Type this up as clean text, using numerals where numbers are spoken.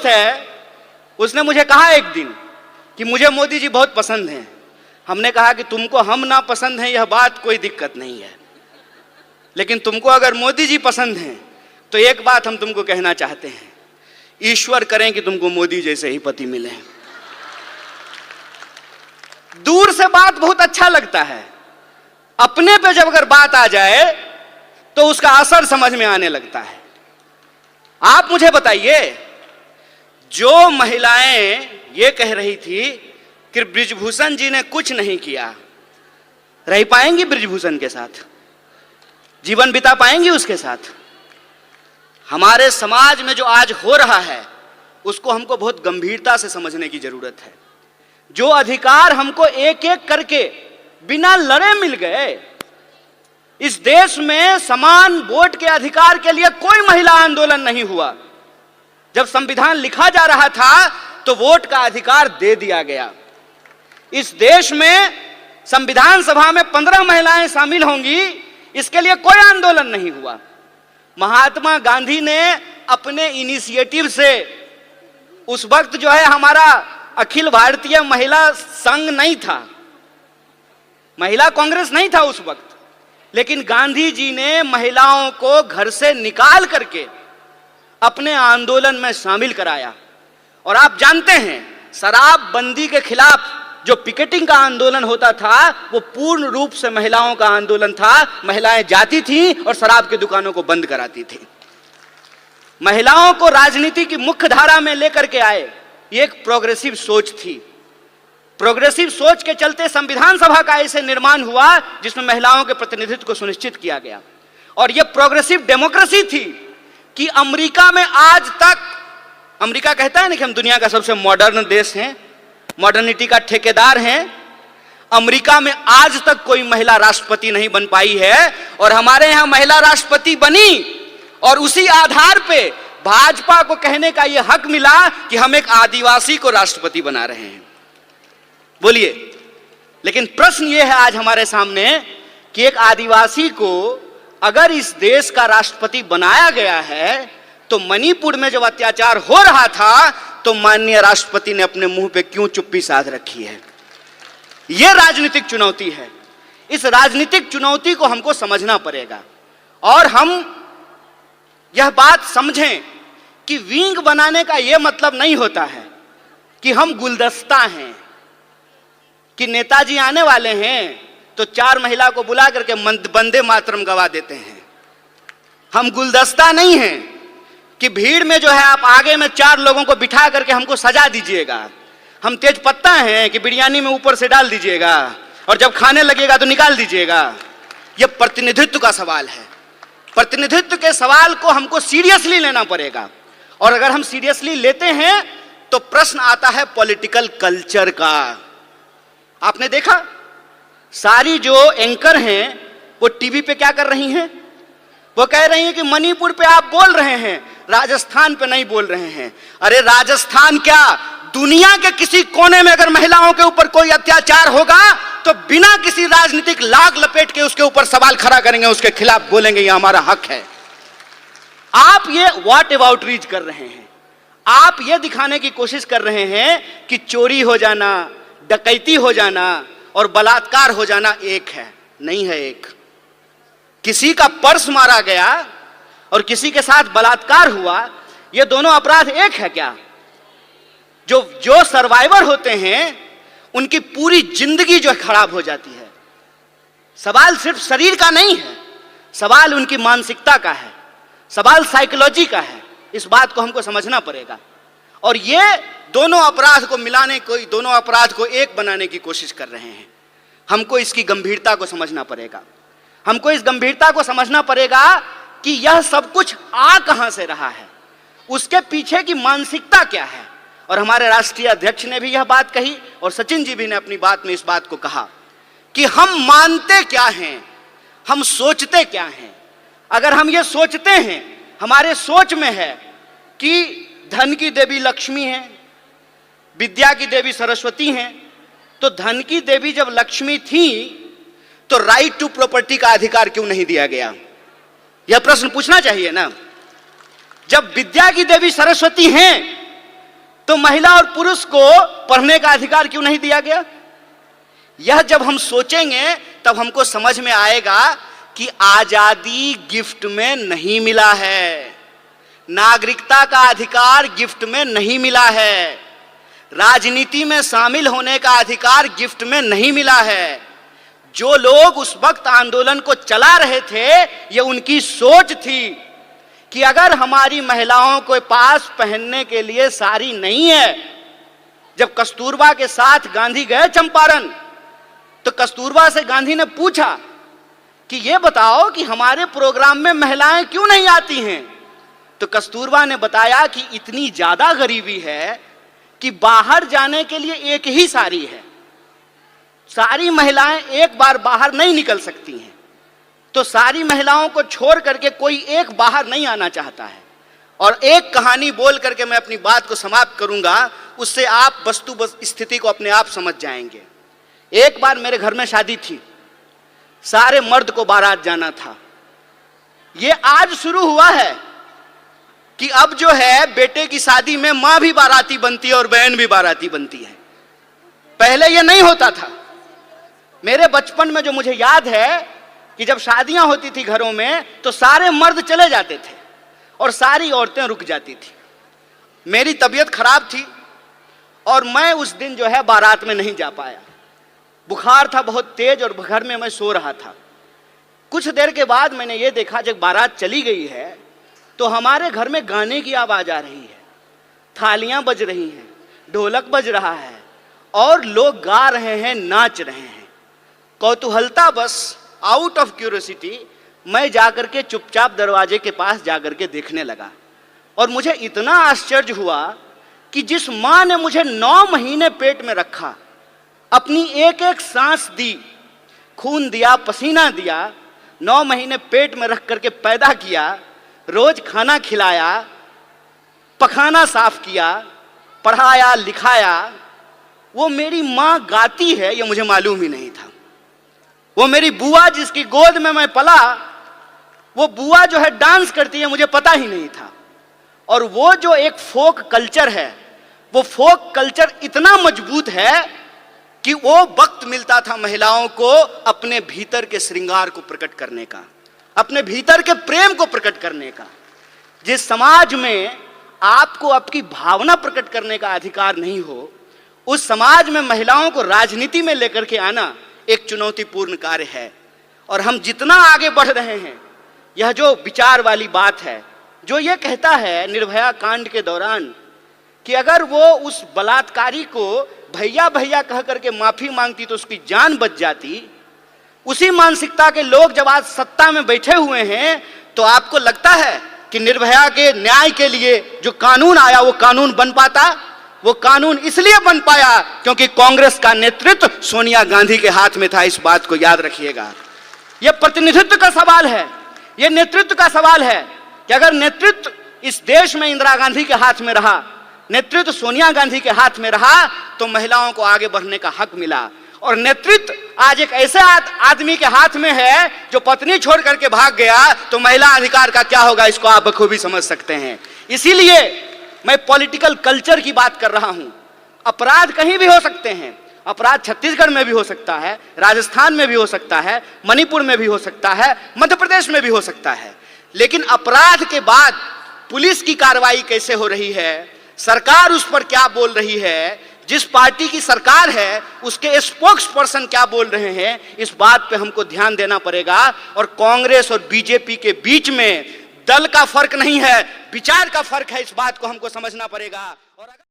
दोस्त है, उसने मुझे कहा एक दिन कि मुझे मोदी जी बहुत पसंद हैं। हमने कहा कि तुमको हम ना पसंद हैं यह बात कोई दिक्कत नहीं है, लेकिन तुमको अगर मोदी जी पसंद हैं तो एक बात हम तुमको कहना चाहते हैं, ईश्वर करें कि तुमको मोदी जैसे ही पति मिले। दूर से बात बहुत अच्छा लगता है, अपने पे जब अगर बात आ जाए तो उसका असर समझ में आने लगता है। आप मुझे बताइए, जो महिलाएं ये कह रही थी कि बृजभूषण जी ने कुछ नहीं किया, रह पाएंगी बृजभूषण के साथ, जीवन बिता पाएंगी उसके साथ? हमारे समाज में जो आज हो रहा है उसको हमको बहुत गंभीरता से समझने की जरूरत है। जो अधिकार हमको एक एक करके बिना लड़े मिल गए, इस देश में समान वोट के अधिकार के लिए कोई महिला आंदोलन नहीं हुआ। जब संविधान लिखा जा रहा था तो वोट का अधिकार दे दिया गया। इस देश में संविधान सभा में 15 महिलाएं शामिल होंगी, इसके लिए कोई आंदोलन नहीं हुआ। महात्मा गांधी ने अपने इनिशिएटिव से, उस वक्त जो है हमारा अखिल भारतीय महिला संघ नहीं था, महिला कांग्रेस नहीं था उस वक्त, लेकिन गांधी जी ने महिलाओं को घर से निकाल करके अपने आंदोलन में शामिल कराया। और आप जानते हैं, शराबबंदी के खिलाफ जो पिकेटिंग का आंदोलन होता था वो पूर्ण रूप से महिलाओं का आंदोलन था। महिलाएं जाती थी और शराब की दुकानों को बंद कराती थी। महिलाओं को राजनीति की मुख्य धारा में लेकर के आए, ये एक प्रोग्रेसिव सोच थी। प्रोग्रेसिव सोच के चलते संविधान सभा का ऐसे निर्माण हुआ जिसमें महिलाओं के प्रतिनिधित्व को सुनिश्चित किया गया। और यह प्रोग्रेसिव डेमोक्रेसी थी कि अमेरिका में आज तक, अमेरिका कहता है ना कि हम दुनिया का सबसे मॉडर्न देश हैं, मॉडर्निटी का ठेकेदार हैं, अमेरिका में आज तक कोई महिला राष्ट्रपति नहीं बन पाई है। और हमारे यहां महिला राष्ट्रपति बनी और उसी आधार पे भाजपा को कहने का यह हक मिला कि हम एक आदिवासी को राष्ट्रपति बना रहे हैं। बोलिए, लेकिन प्रश्न यह है आज हमारे सामने कि एक आदिवासी को अगर इस देश का राष्ट्रपति बनाया गया है तो मणिपुर में जब अत्याचार हो रहा था तो माननीय राष्ट्रपति ने अपने मुंह पे क्यों चुप्पी साध रखी है? यह राजनीतिक चुनौती है। इस राजनीतिक चुनौती को हमको समझना पड़ेगा और हम यह बात समझें कि विंग बनाने का यह मतलब नहीं होता है कि हम गुलदस्ता हैं, कि नेताजी आने वाले हैं तो 4 महिला को बुला करके वंदे मातरम गवा देते हैं। हम गुलदस्ता नहीं हैं कि भीड़ में जो है आप आगे में 4 लोगों को बिठा करके हमको सजा दीजिएगा। हम तेज पत्ता हैं कि बिरयानी में ऊपर से डाल दीजिएगा और जब खाने लगेगा तो निकाल दीजिएगा। यह प्रतिनिधित्व का सवाल है। प्रतिनिधित्व के सवाल को हमको सीरियसली लेना पड़ेगा और अगर हम सीरियसली लेते हैं तो प्रश्न आता है पॉलिटिकल कल्चर का। आपने देखा, सारी जो एंकर हैं वो टीवी पे क्या कर रही हैं? वो कह रही हैं कि मणिपुर पे आप बोल रहे हैं, राजस्थान पे नहीं बोल रहे हैं। अरे राजस्थान क्या, दुनिया के किसी कोने में अगर महिलाओं के ऊपर कोई अत्याचार होगा तो बिना किसी राजनीतिक लाग लपेट के उसके ऊपर सवाल खड़ा करेंगे, उसके खिलाफ बोलेंगे ये हमारा हक है। आप ये व्हाट अबाउट रीच कर रहे हैं। आप ये दिखाने की कोशिश कर रहे हैं कि चोरी हो जाना, डकैती हो जाना और बलात्कार हो जाना एक है। नहीं है एक। किसी का पर्स मारा गया और किसी के साथ बलात्कार हुआ, ये दोनों अपराध एक है क्या? जो सर्वाइवर होते हैं उनकी पूरी जिंदगी जो खराब हो जाती है। सवाल सिर्फ शरीर का नहीं है, सवाल उनकी मानसिकता का है, सवाल साइकोलॉजी का है। इस बात को हमको समझना पड़ेगा और ये दोनों अपराध को मिलाने को, दोनों अपराध को एक बनाने की कोशिश कर रहे हैं। हमको इसकी गंभीरता को समझना पड़ेगा। हमको इस गंभीरता को समझना पड़ेगा कि यह सब कुछ आ कहां से रहा है, उसके पीछे की मानसिकता क्या है। और हमारे राष्ट्रीय अध्यक्ष ने भी यह बात कही और सचिन जी भी ने अपनी बात में इस बात को कहा कि हम मानते क्या हैं, हम सोचते क्या हैं। अगर हम ये सोचते हैं, हमारे सोच में है कि धन की देवी लक्ष्मी है, विद्या की देवी सरस्वती हैं, तो धन की देवी जब लक्ष्मी थी तो राइट टू प्रॉपर्टी का अधिकार क्यों नहीं दिया गया? यह प्रश्न पूछना चाहिए ना। जब विद्या की देवी सरस्वती हैं तो महिला और पुरुष को पढ़ने का अधिकार क्यों नहीं दिया गया? यह जब हम सोचेंगे तब हमको समझ में आएगा कि आजादी गिफ्ट में नहीं मिला है, नागरिकता का अधिकार गिफ्ट में नहीं मिला है, राजनीति में शामिल होने का अधिकार गिफ्ट में नहीं मिला है। जो लोग उस वक्त आंदोलन को चला रहे थे, ये उनकी सोच थी कि अगर हमारी महिलाओं के पास पहनने के लिए साड़ी नहीं है। जब कस्तूरबा के साथ गांधी गए चंपारण, तो कस्तूरबा से गांधी ने पूछा कि ये बताओ कि हमारे प्रोग्राम में महिलाएं क्यों नहीं आती हैं? तो कस्तूरबा ने बताया कि इतनी ज्यादा गरीबी है कि बाहर जाने के लिए एक ही साड़ी है, सारी महिलाएं एक बार बाहर नहीं निकल सकती हैं। तो सारी महिलाओं को छोड़ करके कोई एक बाहर नहीं आना चाहता है। और एक कहानी बोल करके मैं अपनी बात को समाप्त करूंगा, उससे आप वस्तु स्थिति को अपने आप समझ जाएंगे। एक बार मेरे घर में शादी थी, सारे मर्द को बारात जाना था। ये आज शुरू हुआ है कि अब जो है बेटे की शादी में मां भी बाराती बनती है और बहन भी बाराती बनती है। पहले ये नहीं होता था। मेरे बचपन में जो मुझे याद है कि जब शादियां होती थी घरों में, तो सारे मर्द चले जाते थे और सारी औरतें रुक जाती थी। मेरी तबीयत खराब थी और मैं उस दिन जो है बारात में नहीं जा पाया। बुखार था बहुत तेज और घर में मैं सो रहा था। कुछ देर के बाद मैंने ये देखा, जब बारात चली गई है तो हमारे घर में गाने की आवाज आ रही है, थालियां बज रही हैं, ढोलक बज रहा है और लोग गा रहे हैं, नाच रहे हैं। कौतूहलता बस, आउट ऑफ क्यूरियोसिटी, मैं जाकर के चुपचाप दरवाजे के पास जाकर के देखने लगा। और मुझे इतना आश्चर्य हुआ कि जिस मां ने मुझे 9 महीने पेट में रखा, अपनी एक एक सांस दी, खून दिया, पसीना दिया, 9 महीने पेट में रख करके पैदा किया, रोज खाना खिलाया, पखाना साफ किया, पढ़ाया लिखाया, वो मेरी मां गाती है ये मुझे मालूम ही नहीं था। वो मेरी बुआ जिसकी गोद में मैं पला, वो बुआ जो है डांस करती है, मुझे पता ही नहीं था। और वो जो एक फोक कल्चर है, वो फोक कल्चर इतना मजबूत है कि वो वक्त मिलता था महिलाओं को अपने भीतर के श्रृंगार को प्रकट करने का, अपने भीतर के प्रेम को प्रकट करने का। जिस समाज में आपको आपकी भावना प्रकट करने का अधिकार नहीं हो, उस समाज में महिलाओं को राजनीति में लेकर के आना एक चुनौतीपूर्ण कार्य है। और हम जितना आगे बढ़ रहे हैं, यह जो विचार वाली बात है, जो ये कहता है निर्भया कांड के दौरान कि अगर वो उस बलात्कारी को भैया भैया कह करके माफी मांगती तो उसकी जान बच जाती, उसी मानसिकता के लोग जब आज सत्ता में बैठे हुए हैं, तो आपको लगता है कि निर्भया के न्याय के लिए जो कानून आया वो कानून बन पाता? वो कानून इसलिए बन पाया क्योंकि कांग्रेस का नेतृत्व सोनिया गांधी के हाथ में था। इस बात को याद रखिएगा। यह प्रतिनिधित्व का सवाल है, यह नेतृत्व का सवाल है कि अगर नेतृत्व इस देश में इंदिरा गांधी के हाथ में रहा, नेतृत्व सोनिया गांधी के हाथ में रहा, तो महिलाओं को आगे बढ़ने का हक मिला। और नेतृत्व आज एक ऐसे आदमी के हाथ में है जो पत्नी छोड़ करके भाग गया, तो महिला अधिकार का क्या होगा, इसको आप बखूबी समझ सकते हैं। इसीलिए मैं पॉलिटिकल कल्चर की बात कर रहा हूं। अपराध कहीं भी हो सकते हैं, अपराध छत्तीसगढ़ में भी हो सकता है, राजस्थान में भी हो सकता है, मणिपुर में भी हो सकता है, मध्य प्रदेश में भी हो सकता है। लेकिन अपराध के बाद पुलिस की कार्रवाई कैसे हो रही है, सरकार उस पर क्या बोल रही है, जिस पार्टी की सरकार है उसके स्पोक्स पर्सन क्या बोल रहे हैं, इस बात पे हमको ध्यान देना पड़ेगा। और कांग्रेस और बीजेपी के बीच में दल का फर्क नहीं है, विचार का फर्क है। इस बात को हमको समझना पड़ेगा। और